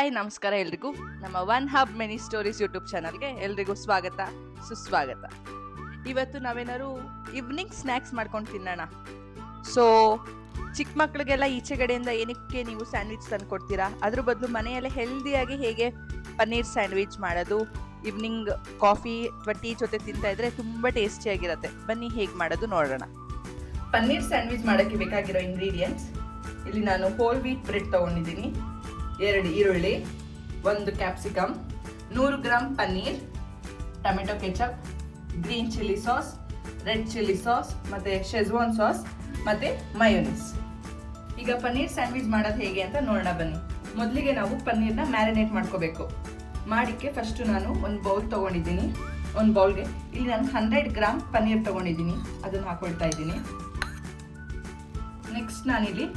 Hi ನಮಸ್ಕಾರ ಎಲ್ರಿಗೂ. ನಮ್ಮ one hub many stories YouTube ಚಾನಲ್ಗೆ ಎಲ್ರಿಗೂ ಸ್ವಾಗತ ಸುಸ್ವಾಗತ. ಇವತ್ತು ನಾವೇನಾದ್ರು ಈವ್ನಿಂಗ್ ಸ್ನ್ಯಾಕ್ಸ್ ಮಾಡ್ಕೊಂಡು ತಿನ್ನೋಣ. ಸೊ ಚಿಕ್ಕ ಮಕ್ಳಿಗೆಲ್ಲ ಈಚೆಗಡೆಯಿಂದ ಏನಕ್ಕೆ ನೀವು ಸ್ಯಾಂಡ್ವಿಚ್ ತಂದು ಕೊಡ್ತೀರಾ, ಅದ್ರ ಬದಲು ಮನೆಯಲ್ಲೇ ಹೆಲ್ದಿಯಾಗಿ ಹೇಗೆ ಪನ್ನೀರ್ ಸ್ಯಾಂಡ್ವಿಚ್ ಮಾಡೋದು, ಈವ್ನಿಂಗ್ ಕಾಫಿ ಅಥವಾ ಟೀ ಜೊತೆ ತಿಂತಾ ಇದ್ರೆ ತುಂಬ ಟೇಸ್ಟಿಯಾಗಿರುತ್ತೆ. ಬನ್ನಿ ಹೇಗೆ ಮಾಡೋದು ನೋಡೋಣ. ಪನ್ನೀರ್ ಸ್ಯಾಂಡ್ವಿಚ್ ಮಾಡೋಕ್ಕೆ ಬೇಕಾಗಿರೋ ಇಂಗ್ರೀಡಿಯೆಂಟ್ಸ್: ಇಲ್ಲಿ ನಾನು ಹೋಲ್ ವೀಟ್ ಬ್ರೆಡ್ ತೊಗೊಂಡಿದ್ದೀನಿ, 2 ಈರುಳ್ಳಿ, 1 capsicum, 100 gram paneer, tomato ketchup, green chilli sauce, red chilli sauce, ಮತ್ತು ಶೆಜ್ವಾನ್ ಸಾಸ್ ಮತ್ತು ಮಯೋನೀಸ್. ಈಗ ಪನ್ನೀರ್ ಸ್ಯಾಂಡ್ವಿಚ್ ಮಾಡೋದು ಹೇಗೆ ಅಂತ ನೋಡೋಣ ಬನ್ನಿ. ಮೊದಲಿಗೆ ನಾವು ಪನ್ನೀರ್ನ ಮ್ಯಾರಿನೇಟ್ ಮಾಡ್ಕೋಬೇಕು. ಮಾಡಿಕ್ಕೆ ಫಸ್ಟು ನಾನು ಒಂದು ಬೌಲ್ ತೊಗೊಂಡಿದ್ದೀನಿ. ಒಂದು ಬೌಲ್ಗೆ ಇಲ್ಲಿ ನಾನು 100 ಗ್ರಾಮ್ ಪನ್ನೀರ್ ತೊಗೊಂಡಿದ್ದೀನಿ, ಅದನ್ನು ಹಾಕೊಳ್ತಾ ಇದ್ದೀನಿ. ನೆಕ್ಸ್ಟ್ ನಾನಿಲ್ಲಿ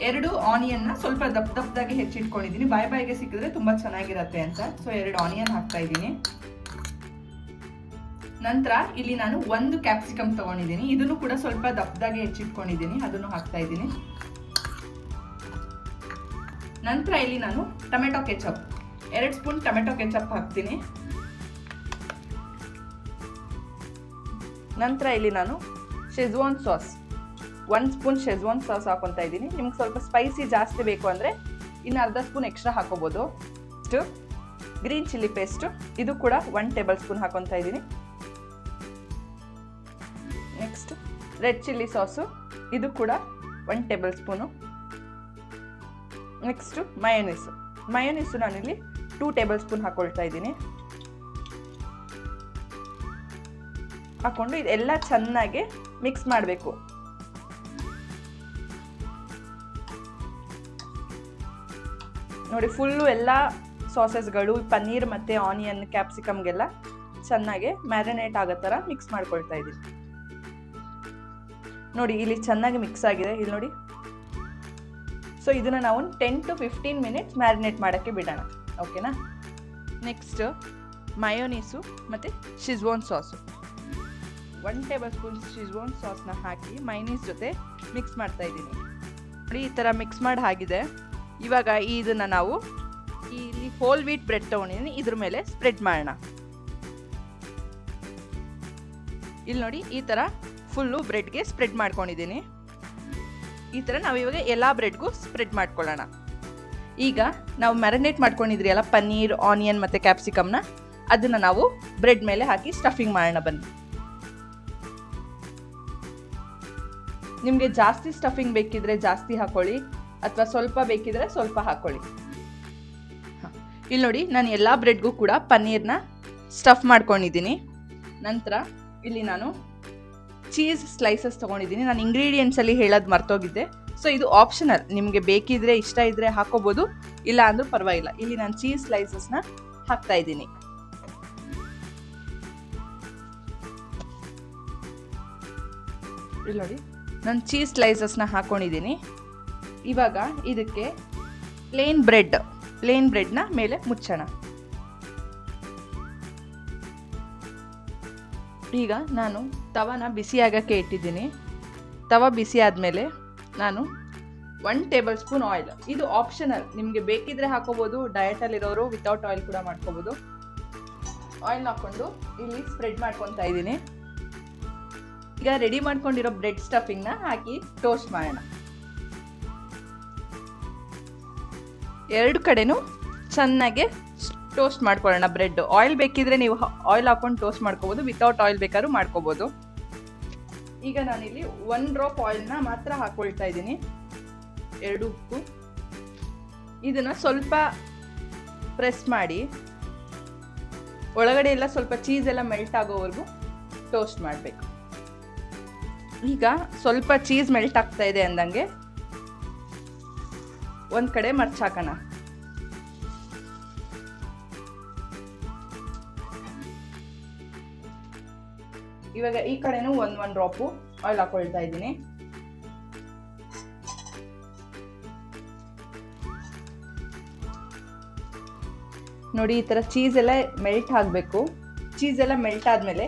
2 ಆನಿಯನ್ನ ಸ್ವಲ್ಪ ದಪ್ಪದಾಗಿ ಹೆಚ್ಚಿಟ್ಕೊಂಡಿದ್ದೀನಿ. ಬಾಯಿಗೆ ಸಿಕ್ಕಿದ್ರೆ ತುಂಬ ಚೆನ್ನಾಗಿರತ್ತೆ ಅಂತ. ಸೊ 2 ಆನಿಯನ್ ಹಾಕ್ತಾ ಇದ್ದೀನಿ. ನಂತರ ಇಲ್ಲಿ ನಾನು 1 ಕ್ಯಾಪ್ಸಿಕಮ್ ತಗೊಂಡಿದ್ದೀನಿ, ಇದನ್ನು ಕೂಡ ಸ್ವಲ್ಪ ದಪ್ಪದಾಗಿ ಹೆಚ್ಚಿಟ್ಕೊಂಡಿದ್ದೀನಿ, ಅದನ್ನು ಹಾಕ್ತಾ ಇದ್ದೀನಿ. ನಂತರ ಇಲ್ಲಿ ನಾನು tomato ketchup 2 spoon tomato ketchup ಹಾಕ್ತೀನಿ. ನಂತರ ಇಲ್ಲಿ ನಾನು schezwan sauce 1 spoon schezwan sauce ಹಾಕೊತಾ ಇದ್ದೀನಿ. ನಿಮ್ಗೆ ಸ್ವಲ್ಪ ಸ್ಪೈಸಿ ಜಾಸ್ತಿ ಬೇಕು ಅಂದರೆ ಇನ್ನು ಅರ್ಧ ಸ್ಪೂನ್ ಎಕ್ಸ್ಟ್ರಾ ಹಾಕೋಬೋದು. ಗ್ರೀನ್ ಚಿಲ್ಲಿ ಪೇಸ್ಟು ಇದು ಕೂಡ 1 ಟೇಬಲ್ ಸ್ಪೂನ್ ಹಾಕೊತಾ ಇದ್ದೀನಿ. ನೆಕ್ಸ್ಟ್ ರೆಡ್ ಚಿಲ್ಲಿ ಸಾಸು ಇದು ಕೂಡ 1 ಟೇಬಲ್ ಸ್ಪೂನು. ನೆಕ್ಸ್ಟು ಮಯೋನೀಸು ನಾನಿಲ್ಲಿ 2 ಟೇಬಲ್ ಸ್ಪೂನ್ ಹಾಕೊಳ್ತಾ ಇದ್ದೀನಿ. ಹಾಕ್ಕೊಂಡು ಇದೆಲ್ಲ ಚೆನ್ನಾಗಿ ಮಿಕ್ಸ್ ಮಾಡಬೇಕು. ನೋಡಿ, ಫುಲ್ಲು ಎಲ್ಲ ಸಾಸಸ್ಗಳು ಪನ್ನೀರ್ ಮತ್ತು ಆನಿಯನ್ ಕ್ಯಾಪ್ಸಿಕಮ್ಗೆಲ್ಲ ಚೆನ್ನಾಗಿ ಮ್ಯಾರಿನೇಟ್ ಆಗೋ ಥರ ಮಿಕ್ಸ್ ಮಾಡ್ಕೊಳ್ತಾ ಇದ್ದೀನಿ. ನೋಡಿ, ಇಲ್ಲಿ ಚೆನ್ನಾಗಿ ಮಿಕ್ಸ್ ಆಗಿದೆ, ಇಲ್ಲಿ ನೋಡಿ. ಸೊ ಇದನ್ನು ನಾವು 10 to 15 ಮಿನಿಟ್ಸ್ ಮ್ಯಾರಿನೇಟ್ ಮಾಡೋಕ್ಕೆ ಬಿಡೋಣ, ಓಕೆನಾ. ನೆಕ್ಸ್ಟ್ ಮಯೋನೀಸು ಮತ್ತು schezwan sauce 1 tablespoon schezwan ಸಾಸ್ನ ಹಾಕಿ ಮಯೋನೀಸ್ ಜೊತೆ ಮಿಕ್ಸ್ ಮಾಡ್ತಾ ಇದ್ದೀನಿ. ನೋಡಿ, ಈ ಥರ ಮಿಕ್ಸ್ ಮಾಡಿ ಆಗಿದೆ. ಇವಾಗ ಇದನ್ನು ನಾವು ಇಲ್ಲಿ ಹೋಲ್ ವೀಟ್ ಬ್ರೆಡ್ ತೊಗೊಂಡಿದ್ದೀನಿ, ಇದ್ರ ಮೇಲೆ ಸ್ಪ್ರೆಡ್ ಮಾಡೋಣ. ಇಲ್ಲಿ ನೋಡಿ, ಈ ಥರ ಫುಲ್ಲು ಬ್ರೆಡ್ಗೆ ಸ್ಪ್ರೆಡ್ ಮಾಡ್ಕೊಂಡಿದ್ದೀನಿ. ಈ ಥರ ನಾವು ಇವಾಗ ಎಲ್ಲ ಬ್ರೆಡ್ಗೂ ಸ್ಪ್ರೆಡ್ ಮಾಡ್ಕೊಳ್ಳೋಣ. ಈಗ ನಾವು ಮ್ಯಾರಿನೇಟ್ ಮಾಡ್ಕೊಂಡಿದ್ರಿ ಅಲ್ಲ ಪನ್ನೀರ್, ಆನಿಯನ್ ಮತ್ತು ಕ್ಯಾಪ್ಸಿಕಮ್ನ, ಅದನ್ನು ನಾವು ಬ್ರೆಡ್ ಮೇಲೆ ಹಾಕಿ ಸ್ಟಫಿಂಗ್ ಮಾಡೋಣ ಬನ್ನಿ. ನಿಮಗೆ ಜಾಸ್ತಿ ಸ್ಟಫಿಂಗ್ ಬೇಕಿದ್ರೆ ಜಾಸ್ತಿ ಹಾಕೊಳ್ಳಿ, ಅಥವಾ ಸ್ವಲ್ಪ ಬೇಕಿದ್ರೆ ಸ್ವಲ್ಪ ಹಾಕೊಳ್ಳಿ. ಇಲ್ಲಿ ನೋಡಿ, ನಾನು ಎಲ್ಲ ಬ್ರೆಡ್ಗೂ ಕೂಡ ಪನ್ನೀರ್ನ ಸ್ಟಫ್ ಮಾಡ್ಕೊಂಡಿದ್ದೀನಿ. ನಂತರ ಇಲ್ಲಿ ನಾನು ಚೀಸ್ ಸ್ಲೈಸಸ್ ತೊಗೊಂಡಿದ್ದೀನಿ. ನಾನು ಇಂಗ್ರೀಡಿಯೆಂಟ್ಸಲ್ಲಿ ಹೇಳೋದು ಮರ್ತೋಗಿದ್ದೆ. ಸೊ ಇದು ಆಪ್ಷನಲ್, ನಿಮಗೆ ಬೇಕಿದ್ರೆ ಇಷ್ಟ ಇದ್ದರೆ ಹಾಕೋಬೋದು, ಇಲ್ಲ ಅಂದರೂ ಪರವಾಗಿಲ್ಲ. ಇಲ್ಲಿ ನಾನು ಚೀಸ್ ಸ್ಲೈಸಸ್ನ ಹಾಕ್ತಾ ಇದ್ದೀನಿ. ಇಲ್ಲಿ ನೋಡಿ, ನಾನು ಚೀಸ್ ಸ್ಲೈಸಸ್ನ ಹಾಕ್ಕೊಂಡಿದ್ದೀನಿ. ಇವಾಗ ಇದಕ್ಕೆ ಪ್ಲೇನ್ ಬ್ರೆಡ್ನ ಮೇಲೆ ಮುಚ್ಚೋಣ. ಈಗ ನಾನು ತವಾನ ಬಿಸಿ ಆಗೋಕ್ಕೆ ಇಟ್ಟಿದ್ದೀನಿ. ತವ ಬಿಸಿ ಆದಮೇಲೆ ನಾನು 1 ಟೇಬಲ್ ಸ್ಪೂನ್ ಆಯಿಲ್, ಇದು ಆಪ್ಷನಲ್, ನಿಮಗೆ ಬೇಕಿದ್ರೆ ಹಾಕೋಬೋದು, ಡಯಟಲ್ಲಿರೋರು ವಿತೌಟ್ ಆಯಿಲ್ ಕೂಡ ಮಾಡ್ಕೋಬೋದು. ಆಯಿಲ್ ಹಾಕ್ಕೊಂಡು ಇಲ್ಲಿ ಸ್ಪ್ರೆಡ್ ಮಾಡ್ಕೊತಾ ಇದ್ದೀನಿ. ಈಗ ರೆಡಿ ಮಾಡ್ಕೊಂಡಿರೋ ಬ್ರೆಡ್ ಸ್ಟಫಿಂಗ್ನ ಹಾಕಿ ಟೋಸ್ಟ್ ಮಾಡೋಣ. 2 ಕಡೆನೂ ಚೆನ್ನಾಗಿ ಟೋಸ್ಟ್ ಮಾಡ್ಕೊಳ್ಳೋಣ ಬ್ರೆಡ್. ಆಯಿಲ್ ಬೇಕಿದ್ರೆ ನೀವು ಆಯಿಲ್ ಹಾಕೊಂಡು ಟೋಸ್ಟ್ ಮಾಡ್ಕೋಬೋದು, ವಿತೌಟ್ ಆಯಿಲ್ ಬೇಕಾದ್ರೂ ಮಾಡ್ಕೋಬೋದು. ಈಗ ನಾನಿಲ್ಲಿ 1 ಡ್ರಾಪ್ ಆಯಿಲ್ನ ಮಾತ್ರ ಹಾಕೊಳ್ತಾ ಇದ್ದೀನಿ, 2 ಉಪ್ಪು. ಇದನ್ನು ಸ್ವಲ್ಪ ಪ್ರೆಸ್ ಮಾಡಿ ಒಳಗಡೆ ಎಲ್ಲ ಸ್ವಲ್ಪ ಚೀಸ್ ಎಲ್ಲ ಮೆಲ್ಟ್ ಆಗೋವರೆಗೂ ಟೋಸ್ಟ್ ಮಾಡಬೇಕು. ಈಗ ಸ್ವಲ್ಪ ಚೀಸ್ ಮೆಲ್ಟ್ ಆಗ್ತಾ ಇದೆ ಅಂದಂಗೆ ಒಂದು ಕಡೆ ಮರ್ಚಾಕೋಣ. ಇವಾಗ ಈ ಕಡೆನೂ 1 ಡ್ರಾಪು ಆಯಿಲ್ ಹಾಕೊಳ್ತಾ ಇದ್ದೀನಿ. ನೋಡಿ, ಈ ಥರ ಚೀಸ್ ಎಲ್ಲ ಮೆಲ್ಟ್ ಆಗಬೇಕು. ಚೀಸ್ ಎಲ್ಲ ಮೆಲ್ಟ್ ಆದಮೇಲೆ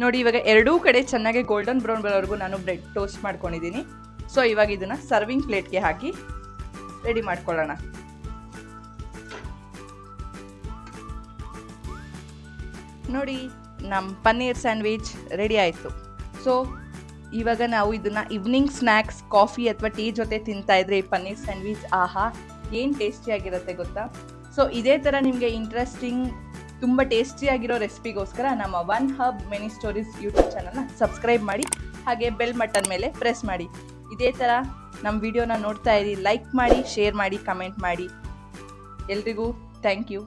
ನೋಡಿ, ಇವಾಗ 2 ಕಡೆ ಚೆನ್ನಾಗಿ ಗೋಲ್ಡನ್ ಬ್ರೌನ್ ಬರೋವರೆಗೂ ನಾನು ಬ್ರೆಡ್ ಟೋಸ್ಟ್ ಮಾಡ್ಕೊಂಡಿದ್ದೀನಿ. ಸೊ ಇವಾಗ ಇದನ್ನು ಸರ್ವಿಂಗ್ ಪ್ಲೇಟ್ಗೆ ಹಾಕಿ ರೆಡಿ ಮಾಡ್ಕೊಳ್ಳೋಣ. ನೋಡಿ ನಮ್ಮ ಪನ್ನೀರ್ ಸ್ಯಾಂಡ್ವಿಚ್ ರೆಡಿ ಆಯಿತು. ಸೊ ಇವಾಗ ನಾವು ಇದನ್ನು ಈವ್ನಿಂಗ್ ಸ್ನ್ಯಾಕ್ಸ್ ಕಾಫಿ ಅಥವಾ ಟೀ ಜೊತೆ ತಿಂತಾಯಿದ್ರೆ ಈ ಪನ್ನೀರ್ ಸ್ಯಾಂಡ್ವಿಚ್ ಆಹಾ ಏನು ಟೇಸ್ಟಿಯಾಗಿರುತ್ತೆ ಗೊತ್ತಾ. ಸೊ ಇದೇ ಥರ ನಿಮಗೆ ಇಂಟ್ರೆಸ್ಟಿಂಗ್ ತುಂಬ ಟೇಸ್ಟಿಯಾಗಿರೋ ರೆಸಿಪಿಗೋಸ್ಕರ ನಮ್ಮ one hub many stories YouTube ಚಾನಲ್ನ ಸಬ್ಸ್ಕ್ರೈಬ್ ಮಾಡಿ, ಹಾಗೆ ಬೆಲ್ ಬಟನ್ ಮೇಲೆ ಪ್ರೆಸ್ ಮಾಡಿ. ಇದೇ ಥರ ನಮ್ಮ ವಿಡಿಯೋನ ನೋಡ್ತಾ ಇರಿ, ಲೈಕ್ ಮಾಡಿ, ಶೇರ್ ಮಾಡಿ, ಕಮೆಂಟ್ ಮಾಡಿ. ಎಲ್ರಿಗೂ ಥ್ಯಾಂಕ್ ಯು.